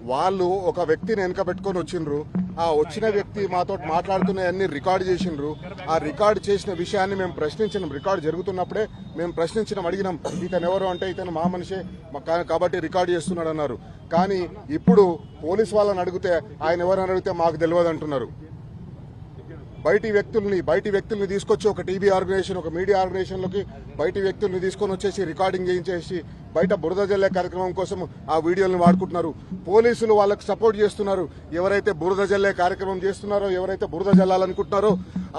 వాళ్ళు ఒక వ్యక్తిని వెనక పెట్టుకొని వచ్చిండ్రు. ఆ వచ్చిన వ్యక్తి మాతో మాట్లాడుతున్నవన్నీ రికార్డు చేసిండ్రు. ఆ రికార్డు చేసిన విషయాన్ని మేము ప్రశ్నించినాం. రికార్డు జరుగుతున్నప్పుడే మేము ప్రశ్నించినాం, అడిగినాం ఇతను ఎవరు అంటే ఇతను మా మనిషే కాబట్టి రికార్డు చేస్తున్నాడు అన్నారు. కానీ ఇప్పుడు పోలీసు వాళ్ళని అడిగితే ఆయన ఎవరని అడిగితే మాకు తెలియదు అంటున్నారు. బయటి వ్యక్తుల్ని తీసుకొచ్చి ఒక టీవీ ఆర్గనైజేషన్, ఒక మీడియా ఆర్గనైజేషన్లోకి బయటి వ్యక్తుల్ని తీసుకొని వచ్చేసి రికార్డింగ్ చేయించేసి బయట బురద జల్లే కార్యక్రమం కోసం ఆ వీడియోలను వాడుకుంటున్నారు. పోలీసులు వాళ్ళకి సపోర్ట్ చేస్తున్నారు. ఎవరైతే బురద జల్లే కార్యక్రమం చేస్తున్నారో, ఎవరైతే బురద జల్లాలనుకుంటున్నారో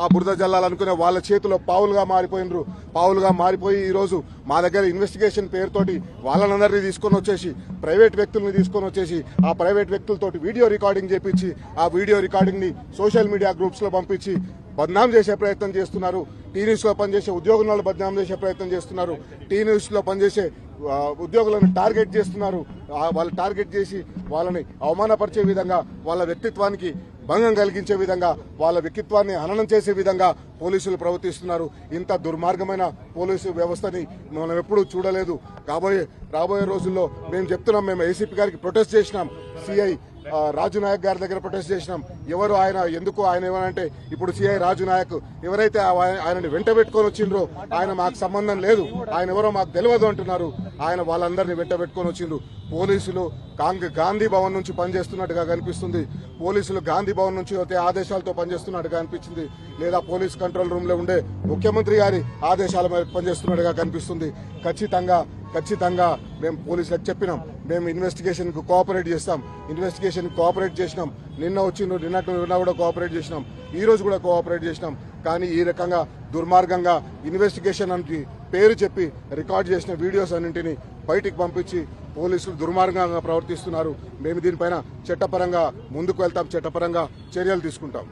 ఆ బురద జల్లాలనుకునే వాళ్ళ చేతిలో పావులుగా మారిపోయి ఈరోజు మా దగ్గర ఇన్వెస్టిగేషన్ పేరుతోటి వాళ్ళనందరినీ తీసుకొని వచ్చేసి ప్రైవేట్ వ్యక్తుల్ని తీసుకొని వచ్చేసి ఆ ప్రైవేట్ వ్యక్తులతోటి వీడియో రికార్డింగ్ చేపించి ఆ వీడియో రికార్డింగ్ ని సోషల్ మీడియా గ్రూప్స్ లో పంపించి బద్నాం చేసే ప్రయత్నం చేస్తున్నారు. టీ న్యూస్ లో పనిచేసే ఉద్యోగులను బద్నాం చేసే ప్రయత్నం చేస్తున్నారు. టీ న్యూస్ లో పనిచేసే ఉద్యోగులను టార్గెట్ చేస్తున్నారు. వాళ్ళు టార్గెట్ చేసి వాళ్ళని అవమానపరిచే విధంగా, వాళ్ళ వ్యక్తిత్వానికి భంగం కలిగించే విధంగా, వాళ్ళ వ్యక్తిత్వాన్ని హననం చేసే విధంగా పోలీసులు ప్రవర్తిస్తున్నారు. ఇంత దుర్మార్గమైన పోలీసు వ్యవస్థని మనం ఎప్పుడూ చూడలేదు. రాబోయే రోజుల్లో మేము చెప్తున్నాం. మేము ఏసీపీ గారికి ప్రొటెస్ట్ చేసినాం. సిఐ రాజు నాయక్ గారి దగ్గర ప్రొటెస్ట్ చేసినాం. ఎవరు ఆయన, ఎందుకు ఆయన ఏమనంటే ఇప్పుడు సిఐ రాజు నాయక్ ఎవరైతే ఆయనని వెంట పెట్టుకొని వచ్చిండ్రో ఆయన మాకు సంబంధం లేదు, ఆయన ఎవరో మాకు తెలియదు అంటున్నారు. ఆయన వాళ్ళందరినీ వెంట పెట్టుకొని వచ్చిండ్రు. పోలీసులు గాంధీ భవన్ నుంచి పనిచేస్తున్నట్టుగా కనిపిస్తుంది. పోలీసులు గాంధీ భవన్ నుంచి అయితే ఆదేశాలతో పనిచేస్తున్నట్టుగా అనిపించింది, లేదా పోలీస్ కంట్రోల్ రూమ్ లో ఉండే ముఖ్యమంత్రి గారి ఆదేశాల మేరకు పనిచేస్తున్నట్టుగా కనిపిస్తుంది. ఖచ్చితంగా మేము పోలీసులకు చెప్పినాం. మేము ఇన్వెస్టిగేషన్ కు కోఆపరేట్ చేస్తాం. ఇన్వెస్టిగేషన్ కోఆపరేట్ చేసినాం. నిన్న కూడా కోఆపరేట్ చేసినాం. ఈ రోజు కూడా కోఆపరేట్ చేసినాం. కానీ ఈ రకంగా దుర్మార్గంగా ఇన్వెస్టిగేషన్ అని పేరు చెప్పి రికార్డ్ చేసిన వీడియోస్ అన్నింటినీ బయటికి పంపించి పోలీసులు దుర్మార్గంగా ప్రవర్తిస్తున్నారు. మేము దీనిపైన చట్టపరంగా ముందుకు వెళ్తాం, చట్టపరంగా చర్యలు తీసుకుంటాం.